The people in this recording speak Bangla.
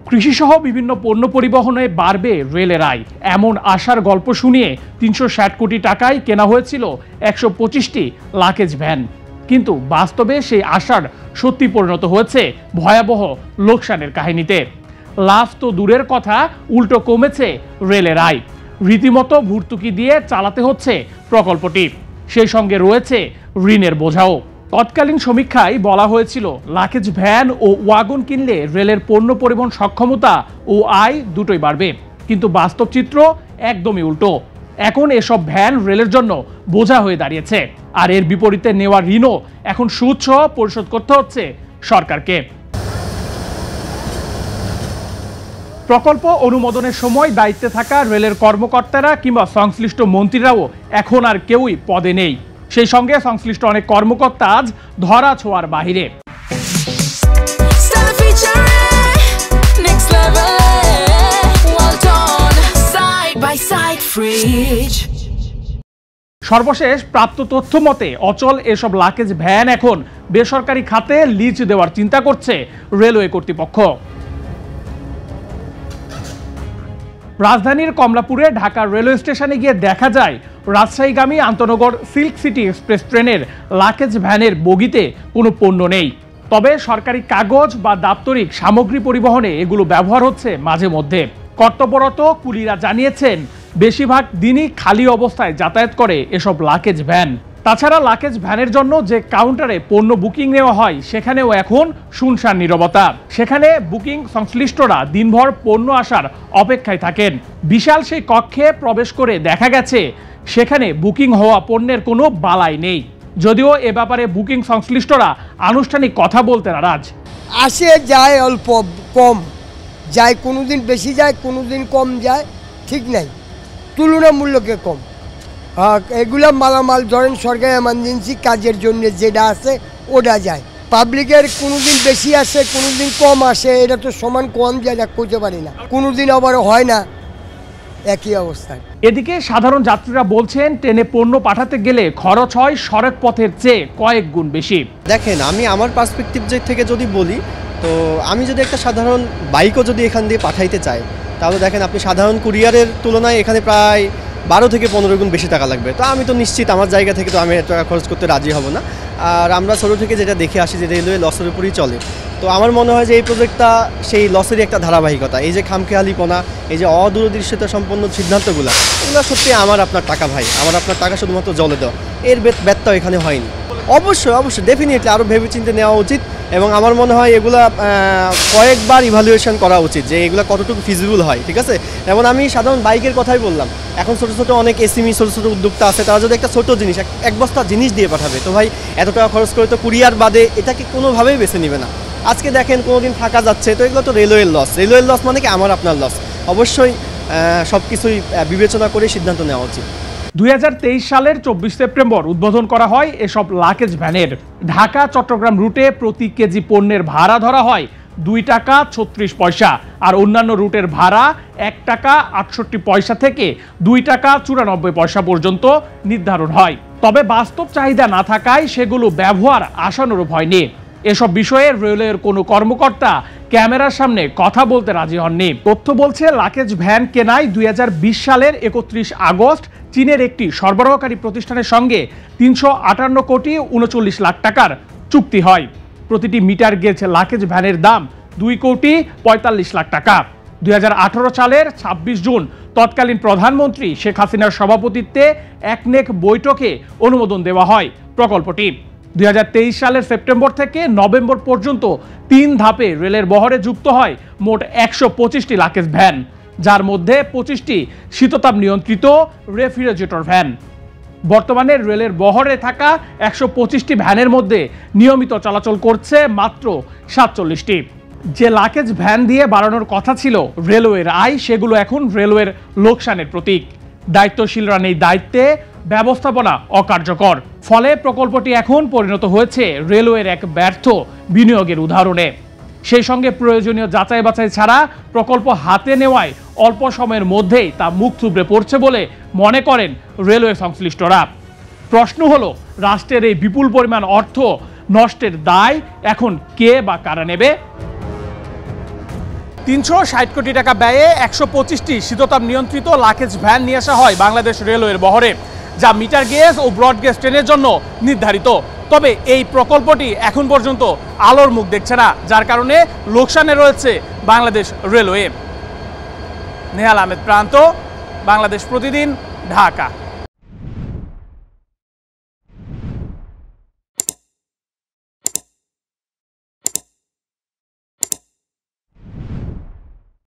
কৃষিসহ বিভিন্ন পণ্য পরিবহনে বাড়বে রেলের আয়, এমন আশার গল্প শুনিয়ে ৩৬০ কোটি টাকায় কেনা হয়েছিল ১২৫টি লাগেজ ভ্যান। কিন্তু বাস্তবে সেই আশার সত্যি পরিণত হয়েছে ভয়াবহ লোকসানের কাহিনীতে। লাভ তো দূরের কথা, উল্টো কমেছে রেলের আয়। রীতিমতো ভর্তুকি দিয়ে চালাতে হচ্ছে প্রকল্পটি, সেই সঙ্গে রয়েছে ঋণের বোঝাও। তৎকালীন সমীক্ষায় বলা হয়েছিল লাগেজ ভ্যান ও ওয়াগন কিনলে রেলের পণ্য পরিবহন সক্ষমতা ও আয় দুটোই বাড়বে, কিন্তু বাস্তব চিত্র একদমই উল্টো। এখন এসব ভ্যান রেলের জন্য বোঝা হয়ে দাঁড়িয়েছে, আর এর বিপরীতে নেওয়া ঋণও এখন সুদ সহ পরিশোধ করতে হচ্ছে সরকারকে। প্রকল্প অনুমোদনের সময় দায়িত্বে থাকা রেলের কর্মকর্তারা কিংবা সংশ্লিষ্ট মন্ত্রীরাও এখন আর কেউই পদে নেই। সেই সঙ্গে সংশ্লিষ্ট অনেক কর্মকর্তা আজ ধরা ছোঁয়ার বাহিরে। সর্বশেষ প্রাপ্ত তথ্য মতে অচল এসব লাগেজ ভ্যান এখন বেসরকারি খাতে লিজ দেওয়ার চিন্তা করছে রেলওয়ে কর্তৃপক্ষ। রাজধানীর কমলাপুরে ঢাকা রেলওয়ে স্টেশনে গিয়ে দেখা যায় রাজশাহীগামী আন্তনগর সিল্ক সিটি এক্সপ্রেস ট্রেনের লাগেজ ভ্যানের বগিতে কোনো পণ্য নেই। তবে সরকারি কাগজ বা দাপ্তরিক সামগ্রী পরিবহনে এগুলো ব্যবহার হচ্ছে মাঝে মধ্যে। কর্তব্যরত কুলিরা জানিয়েছেন বেশিরভাগ দিনই খালি অবস্থায় যাতায়াত করে এসব লাগেজ ভ্যান। তাছাড়া লাগেজ ভ্যানের জন্য যে কাউন্টারে পণ্য বুকিং নেওয়া হয় সেখানেও এখন শুনশান নীরবতা। সেখানে বুকিং সংশ্লিষ্টরা দিনভর পণ্য আসার অপেক্ষায় থাকেন। বিশাল সেই কক্ষে প্রবেশ করে দেখা গেছে সেখানে বুকিং হওয়া পণ্যের কোনো বালাই নেই, যদিও এ ব্যাপারে বুকিং সংশ্লিষ্টরা আনুষ্ঠানিক কথা বলতে নারাজ। আসে যায় অল্প কম যায়, কোনোদিন বেশি যায় কোনোদিন কম যায়, ঠিক নাই, তুলনামূল্যকে কম। এগুলা মালামাল ধরেন সরকারি এমার্জেন্সি কাজের জন্য যেটা আছে ওটা যায়, পাবলিকের কোনোদিন বেশি আসে কোনোদিন কম আসে, এটা তো সমান কম যায় না, করতে পারি না, কোনোদিন আবার হয় না, একই অবস্থায়। এদিকে সাধারণ যাত্রীরা বলছেন ট্রেনে পণ্য পাঠাতে গেলে খরচ হয় সড়ক পথের চেয়ে কয়েক গুণ বেশি। দেখেন, আমি আমার পার্সপেক্টিভ থেকে যদি বলি, তো আমি যদি একটা সাধারণ বাইকও যদি এখান দিয়ে পাঠাইতে চাই, তাহলে দেখেন আপনি সাধারণ কুরিয়ারের তুলনায় এখানে প্রায় 12 থেকে 15 গুণ বেশি টাকা লাগবে। তো আমি তো নিশ্চিত আমার জায়গা থেকে তো আমি এত টাকা খরচ করতে রাজি হব না। আর আমরা ছোটো থেকে যেটা দেখে আসি যে রেলওয়ে লসের উপরই চলে, তো আমার মনে হয় যে এই প্রজেক্টটা সেই লসেরই একটা ধারাবাহিকতা। এই যে খামখেয়ালিপনা, এই যে অদূরদৃশ্যতা সম্পন্ন সিদ্ধান্তগুলো, এগুলো সত্যি আমার আপনার টাকা ভাই, আমার আপনার টাকা শুধুমাত্র জলে দেওয়া, এর ব্যত্যয় এখানে হয়নি। অবশ্যই ডেফিনেটলি আরও ভেবেচিন্তে নেওয়া উচিত, এবং আমার মনে হয় এগুলা কয়েকবার ইভ্যালুয়েশন করা উচিত যে এগুলো কতটুকু ফিজিবল হয়। ঠিক আছে, যেমন আমি সাধারণ বাইকের কথাই বললাম, এখন ছোটো ছোটো অনেক এসএমই ছোটো ছোটো উদ্যোক্তা আছে, তারা যদি একটা ছোটো জিনিস এক বস্তা জিনিস দিয়ে পাঠাবে, তো ভাই এত টাকা খরচ করে তো কুরিয়ার বাদে এটাকে কোনোভাবেই বেছে নেবে না। আজকে দেখেন কোনোদিন থাকা যাচ্ছে, তো এগুলো তো রেলওয়ের লস মানে কি আমার আপনার লস। অবশ্যই সব কিছুই বিবেচনা করে সিদ্ধান্ত নেওয়া উচিত। 2023 সালের 24 সেপ্টেম্বর উদ্বোধন করা হয় এসব লাগেজ ভ্যানের। ঢাকা চট্টগ্রাম রুটে প্রতি কেজি পণ্যের ভাড়া ধরা হয় 2 টাকা 36 পয়সা, আর অন্যান্য রুটের ভাড়া 1 টাকা 68 পয়সা থেকে 2 টাকা 94 পয়সা পর্যন্ত নির্ধারণ হয়। তবে বাস্তব চাহিদা না থাকায় সেগুলো ব্যবহার আশানুরূপ হয়নি। এসব বিষয়ে রেলওয়ের কোনো কর্মকর্তা ক্যামেরার সামনে কথা বলতে রাজি হননি। তথ্য বলছে লাগেজ ভ্যান কেনায় 2020 সালের 31 আগস্ট চীনের একটি সরবরাহকারী প্রতিষ্ঠানের সঙ্গে 358 কোটি 39 লাখ টাকার চুক্তি হয়। প্রতিটি মিটার গেজ লাগেজ ভ্যানের দাম 2 কোটি 45 লাখ টাকা। 2018 সালের 26 জুন তৎকালীন প্রধানমন্ত্রী শেখ হাসিনার সভাপতিত্বে একনেক বৈঠকে অনুমোদন দেওয়া হয় প্রকল্পটি। 2023 সালের সেপ্টেম্বর থেকে নভেম্বর পর্যন্ত 3 ধাপে রেলের বহরে যুক্ত হয় মোট 125টি লাগেজ ভ্যান, যার মধ্যে 25টি শীততাপ নিয়ন্ত্রিত রেফ্রিজারেটর ভ্যান। বর্তমানে রেলের বহরে থাকা 125টি ভ্যানের মধ্যে নিয়মিত চলাচল করছে মাত্র 47টি। যে লাগেজ ভ্যান দিয়ে বাড়ানোর কথা ছিল রেলওয়ের আয়, সেগুলো এখন রেলওয়ের লোকসানের প্রতীক। দায়িত্বশীলরা নেই দায়িত্বে, ব্যবস্থাপনা অকার্যকর। ফলে প্রকল্পটি এখন পরিণত হয়েছে রেলওয়ের এক ব্যর্থ বিনিয়োগের উদাহরণে। সেই সঙ্গে প্রয়োজনীয় যাচাই বাছাই ছাড়া প্রকল্প হাতে নেওয়ায় অল্প সময়ের মধ্যেই তা মুখ থুবড়ে পড়ছে বলে মনে করেন রেলওয়ে সংশ্লিষ্টরা। প্রশ্ন হলো, রাষ্ট্রের এই বিপুল পরিমাণ অর্থ নষ্টের দায় এখন কে বা কারা নেবে? 360 কোটি টাকা ব্যয়ে 125টি শীততাপ নিয়ন্ত্রিত লাকেজ ভ্যান নিয়ে আসা হয় বাংলাদেশ রেলওয়ের বহরে, যা মিটার গেজ ও ব্রড গেজ ট্রেনের জন্য নির্ধারিত। তবে এই প্রকল্পটি এখন পর্যন্ত আলোর মুখ দেখছে না, যার কারণে লোকসানে রয়েছে বাংলাদেশ রেলওয়ে। নেহাল আহমেদ প্রান্ত, বাংলাদেশ প্রতিদিন, ঢাকা।